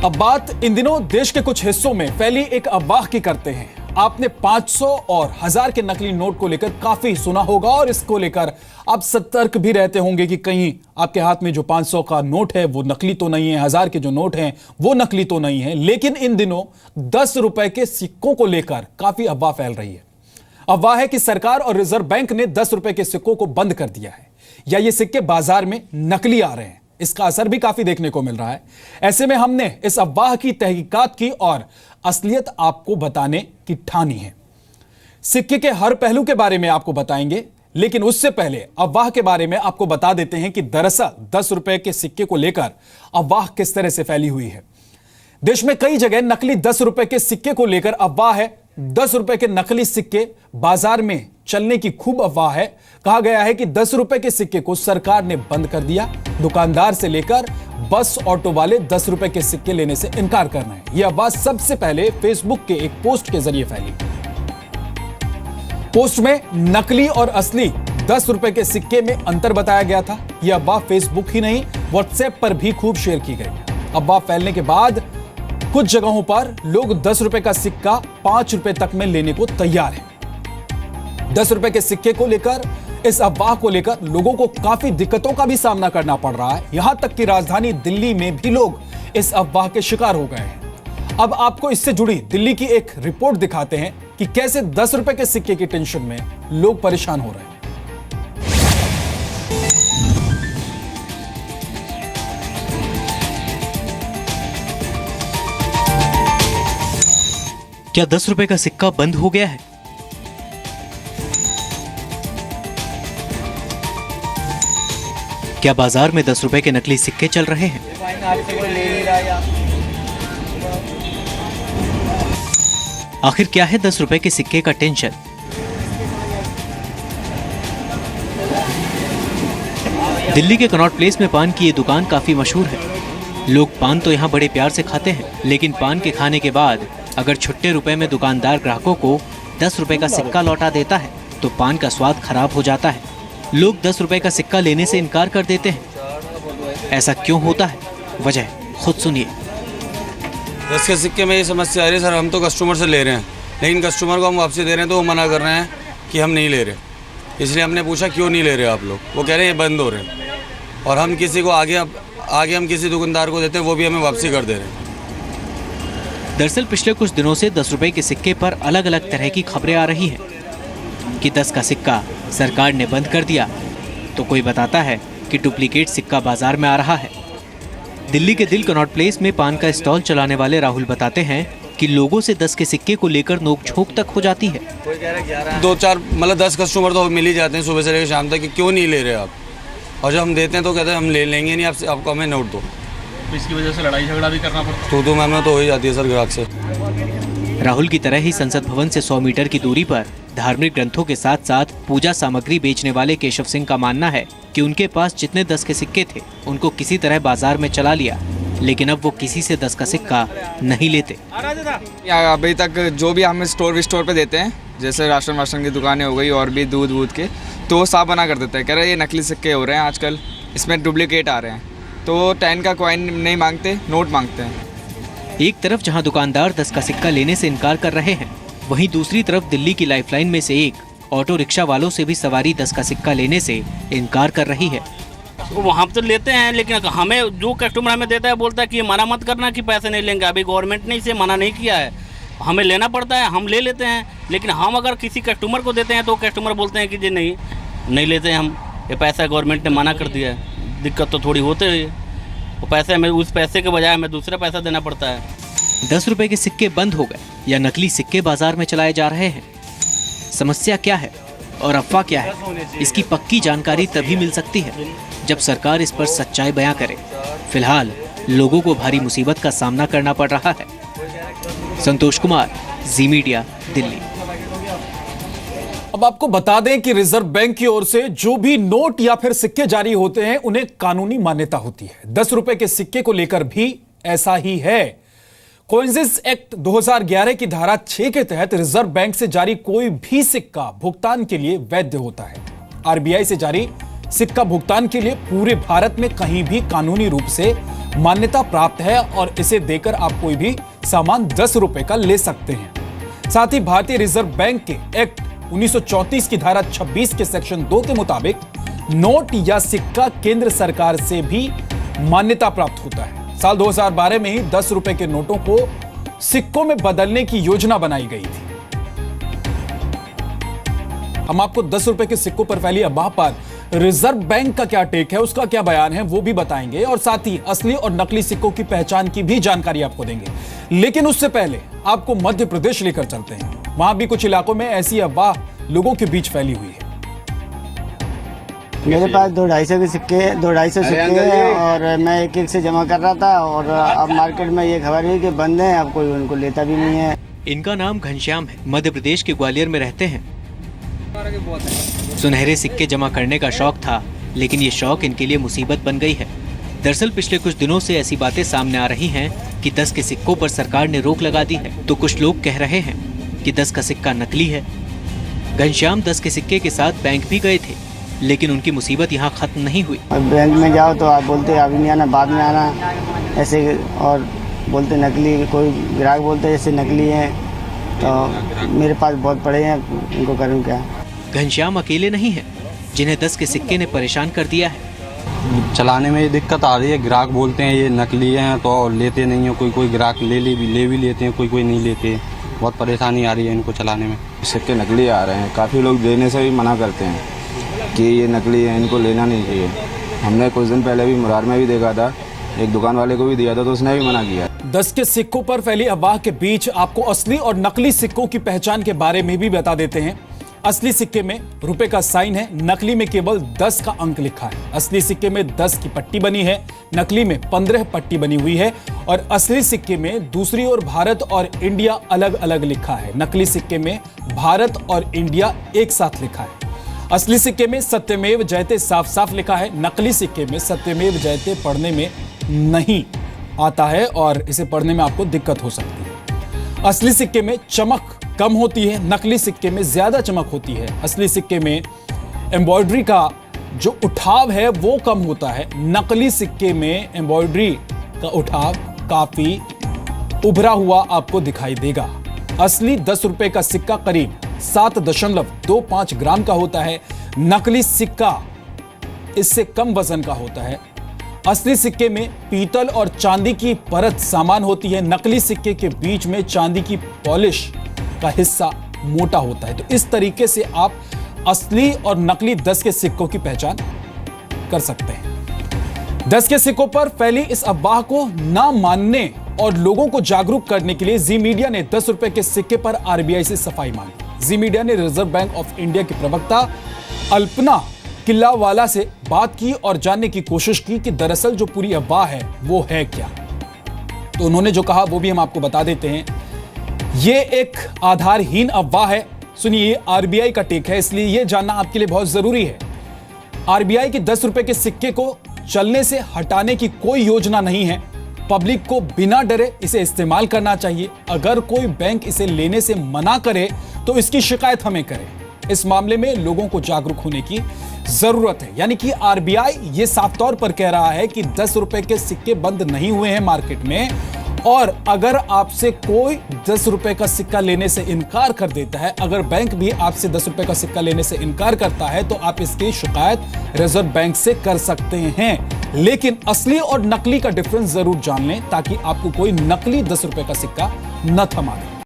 अब बात इन दिनों देश के कुछ हिस्सों में फैली एक अफवाह की करते हैं। आपने 500 और 1000 के नकली नोट को लेकर काफी सुना होगा और इसको लेकर आप सतर्क भी रहते होंगे कि कहीं आपके हाथ में जो 500 का नोट है वो नकली तो नहीं है, 1000 के जो नोट हैं वो नकली तो नहीं है। लेकिन इन दिनों 10 रुपए के सिक्कों को लेकर काफी अफवाह फैल रही है। अफवाह है कि सरकार और रिजर्व बैंक ने 10 रुपए के सिक्कों को बंद कर दिया है या ये सिक्के बाजार में नकली आ रहे हैं। इसका असर भी काफी देखने को मिल रहा है। ऐसे में हमने इस अफवाह की तहकीकात की और असलियत आपको बताने की ठानी है। सिक्के के हर पहलू के बारे में आपको बताएंगे, लेकिन उससे पहले अफवाह के बारे में आपको बता देते हैं कि दरअसल 10 रुपए के सिक्के को लेकर अफवाह किस तरह से फैली हुई है। देश में कई जगह नकली 10 रुपए के सिक्के को लेकर अफवाह है। 10 रुपए के नकली सिक्के बाजार में चलने की खूब अफवाह है। कहा गया है कि 10 रुपए के सिक्के को सरकार ने बंद कर दिया। दुकानदार से लेकर बस ऑटो वाले 10 रुपए के सिक्के लेने से इनकार कर रहे हैं। यह अफवाह सबसे पहले फेसबुक के एक पोस्ट के जरिए फैली। पोस्ट में नकली और असली 10 रुपए के सिक्के में अंतर बताया गया था। यह अफवाह फेसबुक ही नहीं, व्हाट्सएप पर भी खूब शेयर की गई। अफवाह फैलने के बाद कुछ जगहों पर लोग 10 रुपए का सिक्का 5 रुपए तक में लेने को तैयार है। 10 रुपए के सिक्के को लेकर, इस अफवाह को लेकर लोगों को काफी दिक्कतों का भी सामना करना पड़ रहा है। यहां तक कि राजधानी दिल्ली में भी लोग इस अफवाह के शिकार हो गए हैं। अब आपको इससे जुड़ी दिल्ली की एक रिपोर्ट दिखाते हैं कि कैसे 10 रुपए के सिक्के की टेंशन में लोग परेशान हो रहे हैं। क्या 10 रुपए का सिक्का बंद हो गया है? क्या बाजार में 10 रुपए के नकली सिक्के चल रहे हैं? आखिर क्या है 10 रुपए के सिक्के का टेंशन? दिल्ली के कनॉट प्लेस में पान की ये दुकान काफी मशहूर है। लोग पान तो यहाँ बड़े प्यार से खाते हैं, लेकिन पान के खाने के बाद अगर छुट्टे रुपए में दुकानदार ग्राहकों को 10 रुपए का सिक्का लौटा देता है तो पान का स्वाद खराब हो जाता है। लोग 10 रुपए का सिक्का लेने से इनकार कर देते हैं। ऐसा क्यों होता है? वजह खुद सुनिए। 10 के सिक्के में ये समस्या आ रही है सर, हम तो कस्टमर से ले रहे हैं, लेकिन कस्टमर को हम वापसी दे रहे हैं तो वो मना कर रहे हैं कि हम नहीं ले रहे। इसलिए हमने पूछा क्यों नहीं ले रहे आप लोग, वो कह रहे हैं ये बंद हो रहे हैं। और हम किसी को आगे हम किसी दुकानदार को देते हैं, वो भी हमें वापसी कर दे रहे हैं। दरअसल पिछले कुछ दिनों से 10 रुपए के सिक्के पर अलग अलग तरह की खबरें आ रही हैं कि 10 का सिक्का सरकार ने बंद कर दिया, तो कोई बताता है कि डुप्लीकेट सिक्का बाजार में आ रहा है। दिल्ली के दिल कनॉट प्लेस में पान का स्टॉल चलाने वाले राहुल बताते हैं कि लोगों से 10 के सिक्के को लेकर नोक-झोंक तक हो जाती है। 10 कस्टमर तो मिल ही जाते हैं सुबह से लेकर शाम तक कि क्यों नहीं ले रहे आप, और जब हम देते हैं तो कहते हैं हम ले लेंगे नहीं, आपको हमें नोट दो। इसकी वजह से लड़ाई झगड़ा भी करना पड़ता है। तो मैम तो हो ही जाती है सर ग्राहक से। राहुल की तरह ही संसद भवन से 100 मीटर की दूरी पर धार्मिक ग्रंथों के साथ साथ पूजा सामग्री बेचने वाले केशव सिंह का मानना है कि उनके पास जितने 10 के सिक्के थे उनको किसी तरह बाजार में चला लिया, लेकिन अब वो किसी से 10 का सिक्का नहीं लेते। अभी तक जो भी हम स्टोर पे देते हैं, जैसे राशन की दुकानें हो गई और भी दूध के, तो वो साफ बना कर देते हैं। कह रहे हैं ये नकली सिक्के हो रहे हैं आजकल, इसमें डुप्लीकेट आ रहे हैं, तो 10 का कॉइन नहीं मांगते, नोट मांगते हैं। एक तरफ जहां दुकानदार 10 का सिक्का लेने से इनकार कर रहे हैं, वहीं दूसरी तरफ दिल्ली की लाइफलाइन में से एक ऑटो रिक्शा वालों से भी सवारी 10 का सिक्का लेने से इनकार कर रही है। वहाँ तो लेते हैं, लेकिन हमें जो कस्टमर हमें देता है बोलता है कि मना मत करना कि पैसे नहीं लेंगे। अभी गवर्नमेंट ने इसे मना नहीं किया है, हमें लेना पड़ता है, हम ले लेते हैं। लेकिन हम अगर किसी कस्टमर को देते हैं तो कस्टमर बोलते हैं कि जी नहीं लेते हैं हम, ये पैसा गवर्नमेंट ने मना कर दिया है। दिक्कत तो थोड़ी होती है, वो पैसे हमें, उस पैसे के बजाय हमें दूसरा पैसा देना पड़ता है। 10 रुपए के सिक्के बंद हो गए या नकली सिक्के बाजार में चलाए जा रहे हैं? समस्या क्या है और अफवाह क्या है? इसकी पक्की जानकारी तभी मिल सकती है जब सरकार इस पर सच्चाई बयां करे। फिलहाल लोगों को भारी मुसीबत का सामना करना पड़ रहा है। संतोष कुमार, जी मीडिया, दिल्ली। अब आपको बता दें कि रिजर्व बैंक की ओर से जो भी नोट या फिर सिक्के जारी होते हैं उन्हें कानूनी मान्यता होती है। 10 रुपए के सिक्के को लेकर भी ऐसा ही है। कॉइंस एक्ट 2011 की धारा 6 के तहत रिजर्व बैंक से जारी कोई भी सिक्का भुगतान के लिए वैध होता है। आरबीआई से जारी सिक्का भुगतान के लिए पूरे भारत में कहीं भी कानूनी रूप से मान्यता प्राप्त है और इसे देकर आप कोई भी सामान 10 रुपए का ले सकते हैं। साथ ही भारतीय रिजर्व बैंक के एक्ट 1934 की धारा 26 के सेक्शन 2 के मुताबिक नोट या सिक्का केंद्र सरकार से भी मान्यता प्राप्त होता है। साल 2012 में ही 10 रुपए के नोटों को सिक्कों में बदलने की योजना बनाई गई थी। हम आपको 10 रुपए के सिक्कों पर फैली अफवाह पर रिजर्व बैंक का क्या टेक है, उसका क्या बयान है, वो भी बताएंगे और साथ ही असली और नकली सिक्कों की पहचान की भी जानकारी आपको देंगे। लेकिन उससे पहले आपको मध्य प्रदेश लेकर चलते हैं। वहां भी कुछ इलाकों में ऐसी अफवाह लोगों के बीच फैली हुई है। मेरे पास 200-250 के सिक्के 250 सिक्के हैं और मैं एक से जमा कर रहा था और अब मार्केट में ये खबर है कि बंद है, अब कोई उनको लेता भी नहीं है। इनका नाम घनश्याम है, मध्य प्रदेश के ग्वालियर में रहते हैं। सुनहरे सिक्के जमा करने का शौक था, लेकिन ये शौक इनके लिए मुसीबत बन गई है। दरअसल पिछले कुछ दिनों से ऐसी बातें सामने आ रही हैं कि 10 के सिक्कों पर सरकार ने रोक लगा दी है, तो कुछ लोग कह रहे हैं कि 10 का सिक्का नकली है। घनश्याम 10 के सिक्के के साथ बैंक भी गए थे, लेकिन उनकी मुसीबत यहाँ खत्म नहीं हुई। बैंक में जाओ तो आप बोलते अभी नहीं आना, बाद में आना, ऐसे और बोलते नकली, कोई ग्राहक बोलते जैसे नकली है। तो मेरे पास बहुत पड़े हैं, उनको करूँ क्या। घनश्याम अकेले नहीं हैं, जिन्हें 10 के सिक्के ने परेशान कर दिया है। चलाने में ये दिक्कत आ रही है। ग्राहक बोलते हैं ये नकली हैं तो लेते नहीं है, कोई ग्राहक ले भी लेते हैं, कोई नहीं लेते। बहुत परेशानी आ रही है इनको चलाने में। सिक्के नकली आ रहे हैं, काफ़ी लोग देने से भी मना करते हैं कि ये नकली है, इनको लेना नहीं चाहिए। हमने कुछ दिन पहले भी मुरार में भी देखा था, एक दुकान वाले को भी दिया था तो उसने भी मना किया। 10 के सिक्कों पर फैली अफवाह के बीच आपको असली और नकली सिक्कों की पहचान के बारे में भी बता देते हैं। असली सिक्के में रुपए का साइन है, नकली में केवल 10 का अंक लिखा है। असली सिक्के में 10 की पट्टी बनी है, नकली में 15 पट्टी बनी हुई है और असली सिक्के में दूसरी ओर भारत और इंडिया अलग अलग लिखा है। नकली सिक्के में भारत और इंडिया एक साथ लिखा है। असली सिक्के में सत्यमेव जयते साफ साफ लिखा है, नकली सिक्के में सत्यमेव जयते पढ़ने में नहीं आता है और इसे पढ़ने में आपको दिक्कत हो सकती है। असली सिक्के में चमक कम होती है, नकली सिक्के में ज्यादा चमक होती है। असली सिक्के में एम्ब्रॉयडरी का जो उठाव है वो कम होता है, नकली सिक्के में एम्ब्रॉयडरी का उठाव काफी उभरा हुआ आपको दिखाई देगा। असली 10 रुपए का सिक्का करीब 7.25 ग्राम का होता है, नकली सिक्का इससे कम वजन का होता है। असली सिक्के में पीतल और चांदी की परत समान होती है, नकली सिक्के के बीच में चांदी की पॉलिश का हिस्सा मोटा होता है। तो इस तरीके से आप असली और नकली 10 के सिक्कों की पहचान कर सकते हैं। 10 के सिक्कों पर फैली इस अफवाह को ना मानने और लोगों को जागरूक करने के लिए जी मीडिया ने 10 रुपए के सिक्के पर आरबीआई से सफाई मांगी। जी मीडिया ने रिजर्व बैंक ऑफ इंडिया के प्रवक्ता अल्पना किल्लावाला से बात की और जानने की कोशिश की कि दरअसल जो पूरी अफवाह है वो है क्या। तो उन्होंने जो कहा वो भी हम आपको बता देते हैं। ये एक आधारहीन अफवाह है। सुनिए, आरबीआई का टेक है, इसलिए यह जानना आपके लिए बहुत जरूरी है। आरबीआई के 10 रुपए के सिक्के को चलने से हटाने की कोई योजना नहीं है। पब्लिक को बिना डरे इसे इस्तेमाल करना चाहिए। अगर कोई बैंक इसे लेने से मना करे तो इसकी शिकायत हमें करे। इस मामले में लोगों को जागरूक होने की जरूरत है। यानी कि आरबीआई ये साफ तौर पर कह रहा है कि 10 रुपए के सिक्के बंद नहीं हुए हैं मार्केट में, और अगर आपसे कोई 10 रुपए का सिक्का लेने से इनकार कर देता है, अगर बैंक भी आपसे 10 रुपए का सिक्का लेने से इनकार करता है, तो आप इसकी शिकायत रिजर्व बैंक से कर सकते हैं। लेकिन असली और नकली का डिफरेंस जरूर जान लें ताकि आपको कोई नकली 10 रुपए का सिक्का न थमा दे।